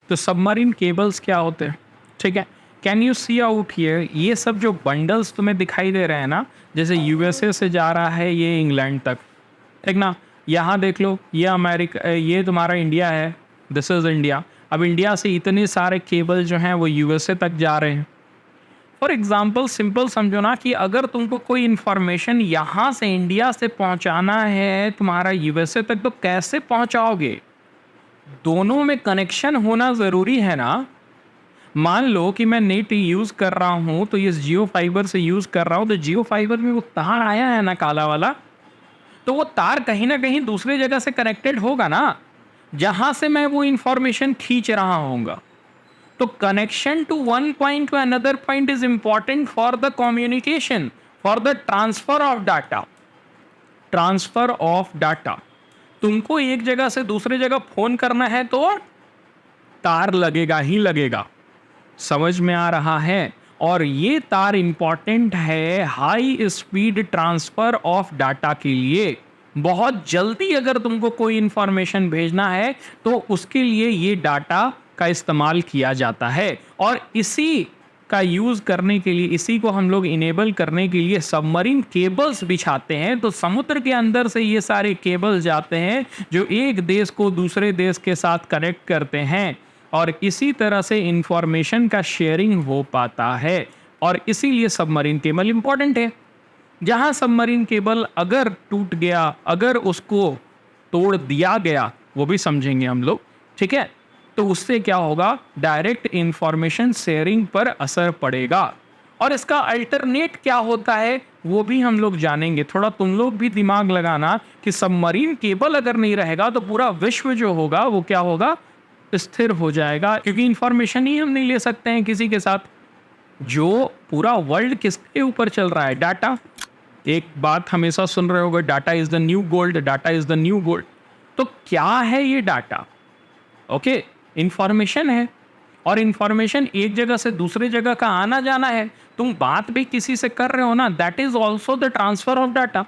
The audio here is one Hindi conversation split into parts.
तो सबमरीन केबल्स क्या होते हैं, ठीक है। Can you see out here, ये सब जो बंडल्स तुम्हें दिखाई दे रहे हैं ना, जैसे यूएसए से जा रहा है ये इंग्लैंड तक, ठीक ना। यहाँ देख लो, ये अमेरिका, ये तुम्हारा इंडिया है, दिस इज इंडिया। अब इंडिया से इतने सारे केबल जो हैं वो यूएसए तक जा रहे हैं। फॉर एग्जाम्पल सिंपल समझो ना कि अगर तुमको कोई इन्फॉर्मेशन यहाँ से इंडिया से पहुँचाना है तुम्हारा यूएसए तक, तो कैसे पहुँचाओगे? दोनों में कनेक्शन होना ज़रूरी है ना। मान लो कि मैं नेट यूज़ कर रहा हूँ, तो ये जियो फाइबर से यूज़ कर रहा हूँ, तो जियो फाइबर में वो तार आया है ना काला वाला, तो वो तार कहीं ना कहीं दूसरे जगह से कनेक्टेड होगा ना, जहाँ से मैं वो इंफॉर्मेशन खींच रहा होऊंगा। तो connection to one point to another point is important for the communication, for the transfer of data. Transfer of data, तुमको एक जगह से दूसरे जगह फोन करना है तो तार लगेगा ही लगेगा। समझ में आ रहा है? और ये तार इंपॉर्टेंट है high speed transfer of data के लिए। बहुत जल्दी अगर तुमको कोई इंफॉर्मेशन भेजना है तो उसके लिए ये डाटा का इस्तेमाल किया जाता है, और इसी का यूज़ करने के लिए, इसी को हम लोग इनेबल करने के लिए सबमरीन केबल्स बिछाते हैं। तो समुद्र के अंदर से ये सारे केबल जाते हैं जो एक देश को दूसरे देश के साथ कनेक्ट करते हैं, और इसी तरह से इंफॉर्मेशन का शेयरिंग हो पाता है। और इसीलिए सबमरीन केबल इंपॉर्टेंट है। जहां सबमरीन केबल अगर टूट गया, अगर उसको तोड़ दिया गया, वो भी समझेंगे हम लोग, ठीक है, तो उससे क्या होगा, डायरेक्ट इंफॉर्मेशन शेयरिंग पर असर पड़ेगा। और इसका अल्टरनेट क्या होता है वो भी हम लोग जानेंगे। थोड़ा तुम लोग भी दिमाग लगाना कि सबमरीन केबल अगर नहीं रहेगा तो पूरा विश्व जो होगा वो क्या होगा, स्थिर हो जाएगा, क्योंकि इंफॉर्मेशन ही हम नहीं ले सकते हैं किसी के साथ। जो पूरा वर्ल्ड किसके ऊपर चल रहा है, डाटा। एक बात हमेशा सुन रहे होगे, data is the new gold, data is the new gold. तो क्या है ये डाटा? ओके, इंफॉर्मेशन है, और इंफॉर्मेशन एक जगह से दूसरे जगह का आना जाना है। तुम बात भी किसी से कर रहे हो ना, that is also the transfer of data.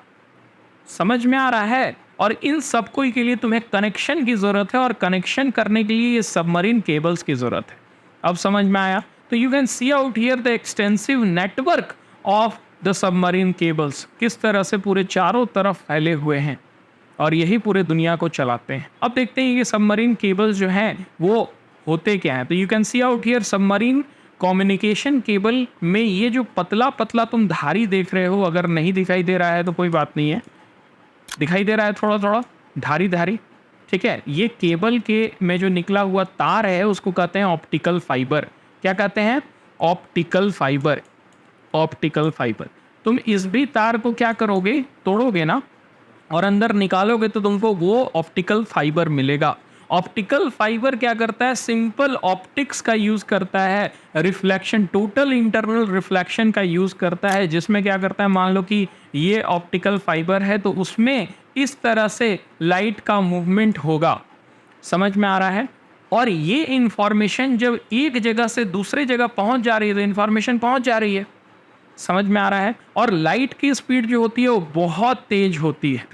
समझ में आ रहा है? और इन सब कोई के लिए तुम्हें कनेक्शन की ज़रूरत है, और कनेक्शन करने के लिए ये सबमरीन केबल्स की ज़रूरत है। अब समझ में आया? तो you can see out here the extensive network of the submarine cables, किस तरह से पूरे चारों तरफ फैले हुए हैं, और यही पूरे दुनिया को चलाते हैं। अब देखते हैं ये सबमरीन केबल्स जो हैं वो होते क्या हैं। तो you can see out here submarine communication cable में ये जो पतला पतला तुम धारी देख रहे हो, अगर नहीं दिखाई दे रहा है तो कोई बात नहीं है, दिखाई दे रहा है थोड़ा थोड़ा धारी धारी, ठीक है। ये केबल के में जो निकला हुआ तार है उसको कहते हैं ऑप्टिकल फाइबर। क्या कहते हैं? Optical fibre. Optical fibre. तुम इस भी तार को क्या करोगे, तोड़ोगे ना, और अंदर निकालोगे तो तुमको वो ऑप्टिकल फाइबर मिलेगा। ऑप्टिकल फाइबर क्या करता है, सिंपल ऑप्टिक्स का यूज करता है, रिफ्लेक्शन, टोटल इंटरनल रिफ्लेक्शन का यूज करता है, जिसमें क्या करता है, मान लो कि ये ऑप्टिकल फाइबर है तो उसमें इस तरह से लाइट का मूवमेंट होगा। समझ में आ रहा है? और ये इंफॉर्मेशन जब एक जगह से दूसरे जगह पहुंच जा रही है तो इंफॉर्मेशन पहुंच जा रही है। समझ में आ रहा है? और लाइट की स्पीड जो होती है वो बहुत तेज होती है,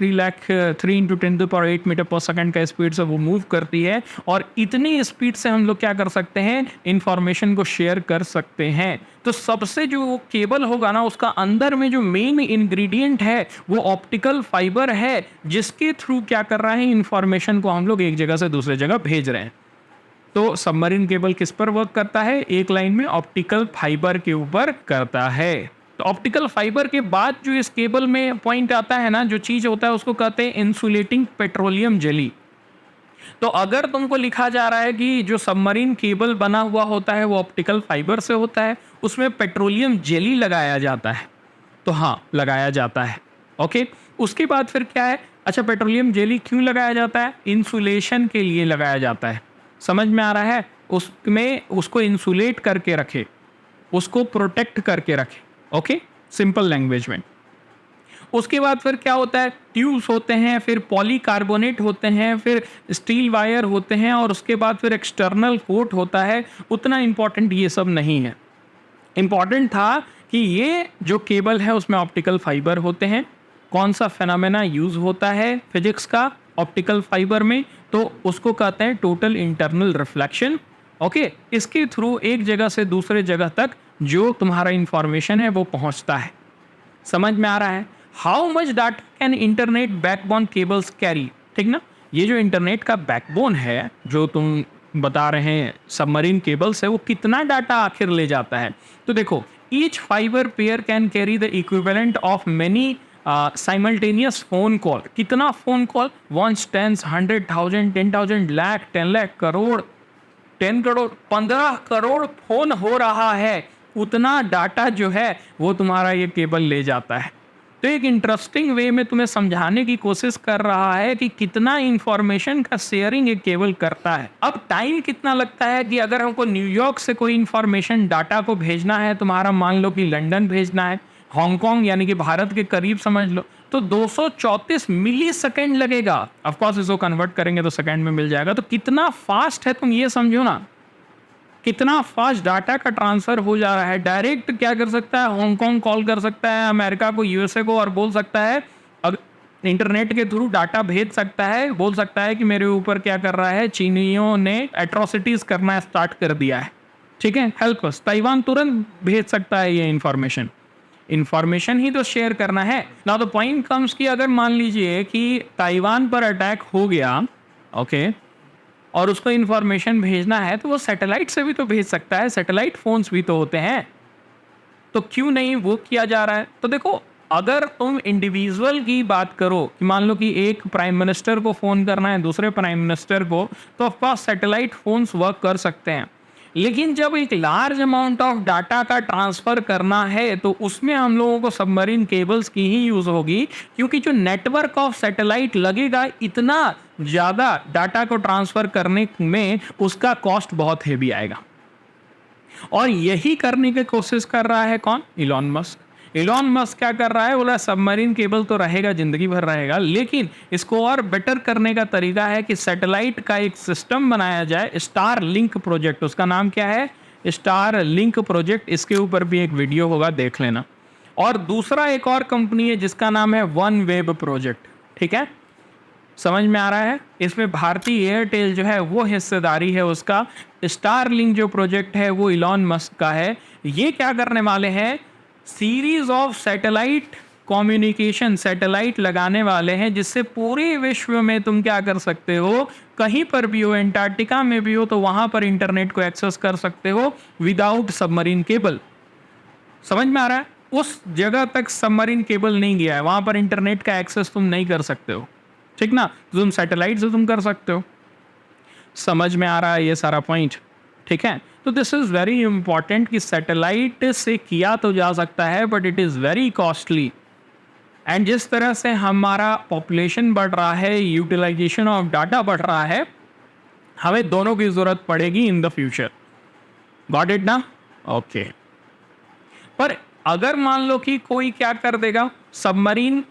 3 × 10⁸ मीटर पर सेकंड का स्पीड से वो मूव करती है, और इतनी स्पीड से हम लोग क्या कर सकते हैं, इंफॉर्मेशन को शेयर कर सकते हैं। तो सबसे जो केबल होगा ना, उसका अंदर में जो मेन इंग्रेडिएंट है वो ऑप्टिकल फाइबर है, जिसके थ्रू क्या कर रहा है, इंफॉर्मेशन को हम लोग एक जगह से दूसरे जगह भेज रहे हैं। तो सबमरीन केबल किस पर वर्क करता है, एक लाइन में ऑप्टिकल फाइबर के ऊपर करता है। तो ऑप्टिकल फाइबर के बाद जो इस केबल में पॉइंट आता है ना, जो चीज़ होता है उसको कहते हैं इंसुलेटिंग पेट्रोलियम जेली। तो अगर तुमको लिखा जा रहा है कि जो सबमरीन केबल बना हुआ होता है वो ऑप्टिकल फाइबर से होता है, उसमें पेट्रोलियम जेली लगाया जाता है, तो हाँ लगाया जाता है। ओके, उसके बाद फिर क्या है, अच्छा पेट्रोलियम जेली क्यों लगाया जाता है, इंसुलेशन के लिए लगाया जाता है। समझ में आ रहा है? उसमें उसको इंसुलेट करके रखे, उसको प्रोटेक्ट करके रखे। ओके, सिंपल लैंग्वेज में। उसके बाद फिर क्या होता है, ट्यूब्स होते हैं, फिर पॉलीकार्बोनेट होते हैं, फिर स्टील वायर होते हैं, और उसके बाद फिर एक्सटर्नल कोट होता है। उतना इंपॉर्टेंट ये सब नहीं है। इंपॉर्टेंट था कि ये जो केबल है उसमें ऑप्टिकल फाइबर होते हैं। कौन सा फेनोमेना यूज होता है फिजिक्स का ऑप्टिकल फाइबर में, तो उसको कहते हैं टोटल इंटरनल रिफ्लेक्शन। ओके, इसके थ्रू एक जगह से दूसरे जगह तक जो तुम्हारा इंफॉर्मेशन है वो पहुंचता है। समझ में आ रहा है? How much data can internet backbone cables carry? ठीक ना? ये जो इंटरनेट का बैकबोन है, जो तुम बता रहे हैं सबमरीन केबल्स है, वो कितना डाटा आखिर ले जाता है? तो देखो, each fibre pair can carry the equivalent of many simultaneous phone call. कितना phone call? Ones, tens, 100,000, 10,000, lakh, 10 lakh, crore, 10 crore, 15 crore phone हो रहा है, उतना डाटा जो है वो तुम्हारा ये केबल ले जाता है। तो एक इंटरेस्टिंग वे में तुम्हें समझाने की कोशिश कर रहा है कि कितना इंफॉर्मेशन का शेयरिंग एक केबल करता है। अब टाइम कितना लगता है कि अगर हमको न्यूयॉर्क से कोई इंफॉर्मेशन डाटा को भेजना है, तुम्हारा मान लो कि लंदन भेजना है, हांगकांग यानी कि भारत के करीब समझ लो, तो 234 मिली सेकेंड लगेगा। ऑफकोर्स इसको कन्वर्ट करेंगे तो सेकेंड में मिल जाएगा। तो कितना फास्ट है तुम ये समझो ना, कितना फास्ट डाटा का ट्रांसफर हो जा रहा है। डायरेक्ट क्या कर सकता है, हांगकांग कॉल कर सकता है अमेरिका को, यूएसए को, और बोल सकता है, अगर इंटरनेट के थ्रू डाटा भेज सकता है, बोल सकता है कि मेरे ऊपर क्या कर रहा है, चीनियों ने एट्रोसिटीज करना स्टार्ट कर दिया है, ठीक है, हेल्प अस। ताइवान तुरंत भेज सकता है ये इंफॉर्मेशन। इंफॉर्मेशन ही तो शेयर करना है ना। तो पॉइंट कम्स कि अगर मान लीजिए कि ताइवान पर अटैक हो गया, ओके, और उसको इंफॉर्मेशन भेजना है, तो वो सैटेलाइट से भी तो भेज सकता है, सैटेलाइट फोन्स भी तो होते हैं, तो क्यों नहीं वो किया जा रहा है? तो देखो, अगर तुम इंडिविजुअल की बात करो कि मान लो कि एक प्राइम मिनिस्टर को फ़ोन करना है दूसरे प्राइम मिनिस्टर को, तो ऑफकोर्स सैटेलाइट फोन्स वर्क कर सकते हैं। लेकिन जब एक लार्ज अमाउंट ऑफ डाटा का ट्रांसफ़र करना है, तो उसमें हम लोगों को सबमरीन केबल्स की ही यूज़ होगी, क्योंकि जो नेटवर्क ऑफ सैटेलाइट लगेगा, इतना ज़्यादा डाटा को ट्रांसफ़र करने में उसका कॉस्ट बहुत हेवी आएगा। और यही करने की कोशिश कर रहा है कौन? Elon Musk. इलॉन मस्क क्या कर रहा है, बोला सबमरीन केबल तो रहेगा, जिंदगी भर रहेगा, लेकिन इसको और बेटर करने का तरीका है कि सैटेलाइट का एक सिस्टम बनाया जाए, स्टार लिंक प्रोजेक्ट, उसका नाम क्या है, स्टार लिंक प्रोजेक्ट। इसके ऊपर भी एक वीडियो होगा, देख लेना। और दूसरा एक और कंपनी है जिसका नाम है वन वेब प्रोजेक्ट, ठीक है, समझ में आ रहा है? इसमें भारतीय एयरटेल जो है वो हिस्सेदारी है उसका। स्टार लिंक जो प्रोजेक्ट है वो इलॉन मस्क का है। ये क्या करने वाले हैं, series of satellite communication, satellite लगाने वाले हैं, जिससे पूरे विश्व में तुम क्या कर सकते हो, कहीं पर भी हो, एंटार्क्टिका में भी हो, तो वहां पर इंटरनेट को एक्सेस कर सकते हो विदाउट सबमरीन केबल। समझ में आ रहा है? उस जगह तक सबमरीन केबल नहीं गया है, वहां पर इंटरनेट का एक्सेस तुम नहीं कर सकते हो, ठीक ना? तो तुम सैटेलाइट से तुम कर सकते हो। समझ में आ रहा है ये सारा पॉइंट? ठीक है, तो दिस इज वेरी इंपॉर्टेंट कि सैटेलाइट से किया तो जा सकता है, but it is very costly. And जिस तरह से हमारा पॉपुलेशन बढ़ रहा है, यूटिलाइजेशन ऑफ डाटा बढ़ रहा है, हमें दोनों की ज़रूरत पड़ेगी in the future. Got it ना? ओके। पर अगर मान लो कि कोई क्या कर देगा, submarine,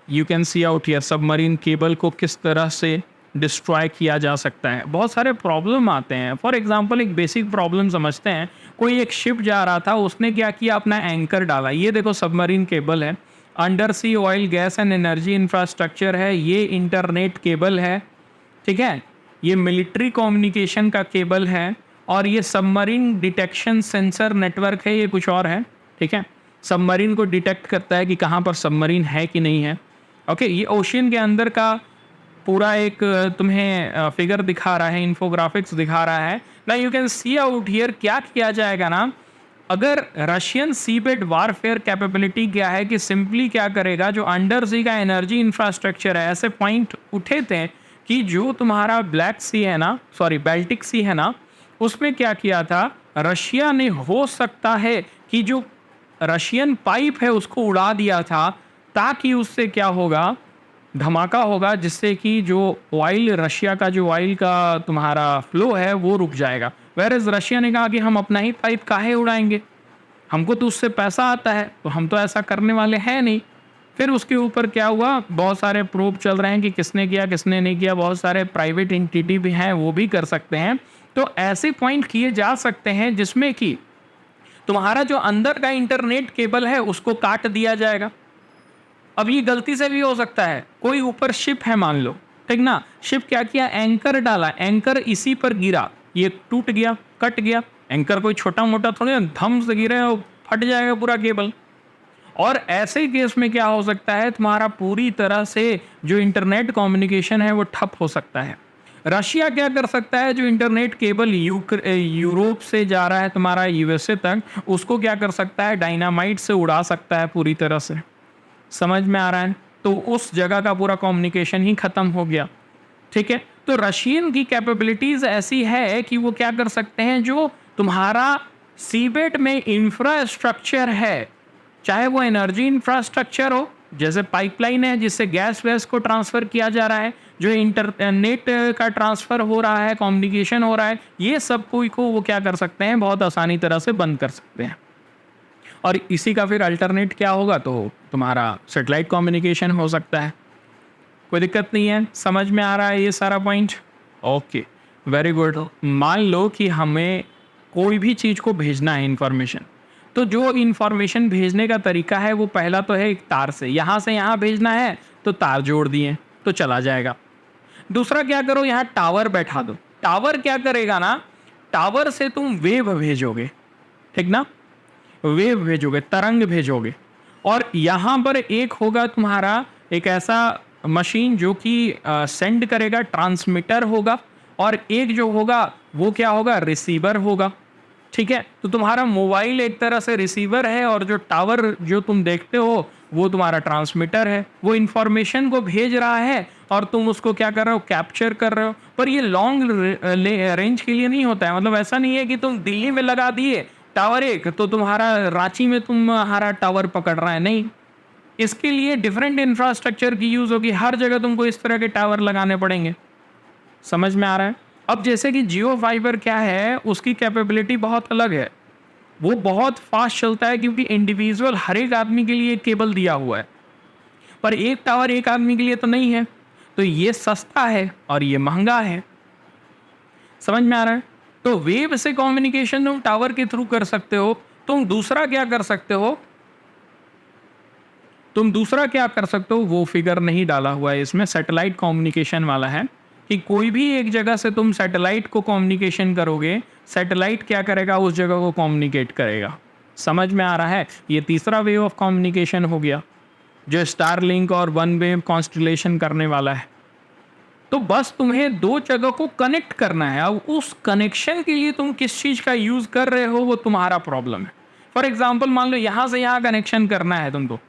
you can see out here, submarine cable को किस तरह से डिस्ट्रॉय किया जा सकता है। बहुत सारे प्रॉब्लम आते हैं। फॉर एग्जांपल एक बेसिक प्रॉब्लम समझते हैं। कोई एक शिप जा रहा था, उसने क्या किया, अपना एंकर डाला। ये देखो सबमरीन केबल है, under sea oil gas and energy infrastructure है, ये इंटरनेट केबल है, ठीक है, ये मिलिट्री कम्युनिकेशन का केबल है, और ये सबमरीन डिटेक्शन सेंसर नेटवर्क है, ये कुछ और है, ठीक है। सबमरीन को डिटेक्ट करता है कि कहाँ पर सबमरीन है कि नहीं है। ओके, ये ओशियन के अंदर का पूरा एक तुम्हें फिगर दिखा रहा है, इन्फोग्राफिक्स दिखा रहा है ना। You can see out here क्या किया जाएगा ना, अगर रशियन सीबेड वारफेयर कैपेबिलिटी क्या है कि सिंपली क्या करेगा, जो अंडर सी का एनर्जी इंफ्रास्ट्रक्चर है, ऐसे पॉइंट उठे थे कि जो तुम्हारा ब्लैक सी है ना, सॉरी बाल्टिक सी है ना, उसमें क्या किया था रशिया ने, हो सकता है कि जो रशियन पाइप है उसको उड़ा दिया था, ताकि उससे क्या होगा, धमाका होगा, जिससे कि जो ऑयल, रशिया का जो ऑयल का तुम्हारा फ्लो है वो रुक जाएगा। वेरएज़ रशिया ने कहा कि हम अपना ही पाइप काहे उड़ाएंगे, हमको तो उससे पैसा आता है, तो हम तो ऐसा करने वाले हैं नहीं। फिर उसके ऊपर क्या हुआ, बहुत सारे प्रूफ चल रहे हैं कि किसने किया किसने नहीं किया, बहुत सारे प्राइवेट एंटिटी भी हैं वो भी कर सकते हैं। तो ऐसे पॉइंट किए जा सकते हैं जिसमें कि तुम्हारा जो अंदर का इंटरनेट केबल है उसको काट दिया जाएगा। अब ये गलती से भी हो सकता है, कोई ऊपर शिप है मान लो, ठीक ना, शिप क्या किया, एंकर डाला, एंकर इसी पर गिरा, ये टूट गया, कट गया, एंकर कोई छोटा मोटा थोड़ी ना, धम से गिरे और फट जाएगा पूरा केबल। और ऐसे केस में क्या हो सकता है, तुम्हारा पूरी तरह से जो इंटरनेट कम्युनिकेशन है वो ठप हो सकता है। रशिया क्या कर सकता है, जो इंटरनेट केबल यूरोप से जा रहा है तुम्हारा यूएसए तक, उसको क्या कर सकता है, डायनामाइट से उड़ा सकता है पूरी तरह से। समझ में आ रहा है? तो उस जगह का पूरा कम्युनिकेशन ही खत्म हो गया। ठीक है, तो रशियन की कैपेबिलिटीज ऐसी है कि वो क्या कर सकते हैं, जो तुम्हारा सीबेट में इंफ्रास्ट्रक्चर है, चाहे वो एनर्जी इंफ्रास्ट्रक्चर हो, जैसे पाइपलाइन है जिससे गैस वैस को ट्रांसफर किया जा रहा है, जो इंटरनेट का ट्रांसफर हो रहा है, कम्युनिकेशन हो रहा है, ये सब कोई को वो क्या कर सकते हैं, बहुत आसानी तरह से बंद कर सकते हैं। और इसी का फिर अल्टरनेट क्या होगा, तो तुम्हारा सेटेलाइट कम्युनिकेशन हो सकता है। कोई दिक्कत नहीं है, समझ में आ रहा है ये सारा पॉइंट? Okay, very good. मान लो कि हमें कोई भी चीज़ को भेजना है इन्फॉर्मेशन, तो जो इन्फॉर्मेशन भेजने का तरीका है वो पहला तो है एक तार से यहाँ भेजना है, तो तार जोड़ दिए तो चला जाएगा। दूसरा क्या करो, यहाँ टावर बैठा दो। टावर क्या करेगा ना, टावर से तुम वेव भेजोगे, ठीक ना, वेव भेजोगे, तरंग भेजोगे। और यहाँ पर एक होगा तुम्हारा एक ऐसा मशीन जो कि सेंड करेगा, ट्रांसमीटर होगा, और एक जो होगा वो क्या होगा, रिसीवर होगा। ठीक है, तो तुम्हारा मोबाइल एक तरह से रिसीवर है, और जो टावर जो तुम देखते हो वो तुम्हारा ट्रांसमीटर है। वो इंफॉर्मेशन को भेज रहा है और तुम उसको क्या कर रहे हो, कैप्चर कर रहे हो। पर ये लॉन्ग रेंज के लिए नहीं होता है, मतलब ऐसा नहीं है कि तुम दिल्ली में लगा दिए टावर एक, तो तुम्हारा रांची में तुम्हारा टावर पकड़ रहा है, नहीं। इसके लिए डिफरेंट इंफ्रास्ट्रक्चर की यूज़ होगी, हर जगह तुमको इस तरह के टावर लगाने पड़ेंगे। समझ में आ रहा है? अब जैसे कि जियो फाइबर क्या है, उसकी कैपेबिलिटी बहुत अलग है, वो बहुत फास्ट चलता है, क्योंकि इंडिविजुअल हर एक आदमी के लिए एक केबल दिया हुआ है, पर एक टावर एक आदमी के लिए तो नहीं है। तो ये सस्ता है और ये महंगा है। समझ में आ रहा है? तो वेव से कम्युनिकेशन तुम टावर के थ्रू कर सकते हो। तुम दूसरा क्या कर सकते हो, वो फिगर नहीं डाला हुआ है इसमें, सैटेलाइट कम्युनिकेशन वाला है, कि कोई भी एक जगह से तुम सैटेलाइट को कम्युनिकेशन करोगे, सैटेलाइट क्या करेगा, उस जगह को कम्युनिकेट करेगा। समझ में आ रहा है? ये तीसरा वे ऑफ कम्युनिकेशन हो गया, जो स्टारलिंक और वन वेव कॉन्स्टलेशन करने वाला है। तो बस तुम्हें दो जगह को कनेक्ट करना है। अब उस कनेक्शन के लिए तुम किस चीज़ का यूज़ कर रहे हो वो तुम्हारा प्रॉब्लम है। फॉर एग्जाम्पल मान लो यहाँ से यहाँ कनेक्शन करना है तुमको,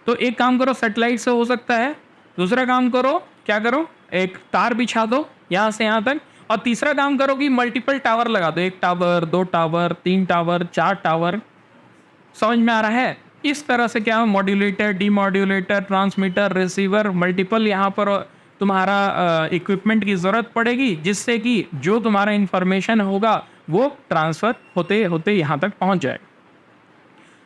तो एक काम करो, सेटेलाइट से हो सकता है। दूसरा काम करो, क्या करो, एक तार बिछा दो यहाँ से यहाँ तक। और तीसरा काम करो कि मल्टीपल टावर लगा दो, एक टावर, दो टावर, तीन टावर, चार टावर। समझ में आ रहा है? इस तरह से क्या, modulator, demodulator, transmitter, receiver, multiple यहाँ पर तुम्हारा इक्विपमेंट की ज़रूरत पड़ेगी, जिससे कि जो तुम्हारा इंफॉर्मेशन होगा वो ट्रांसफ़र होते होते यहाँ तक पहुँच जाए।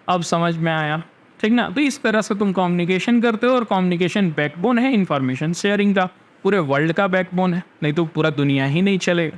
अब समझ में आया, ठीक ना? तो इस तरह से तुम कम्युनिकेशन करते हो, और कम्युनिकेशन बैकबोन है इंफॉर्मेशन शेयरिंग का, पूरे वर्ल्ड का बैकबोन है, नहीं तो पूरा दुनिया ही नहीं चलेगा।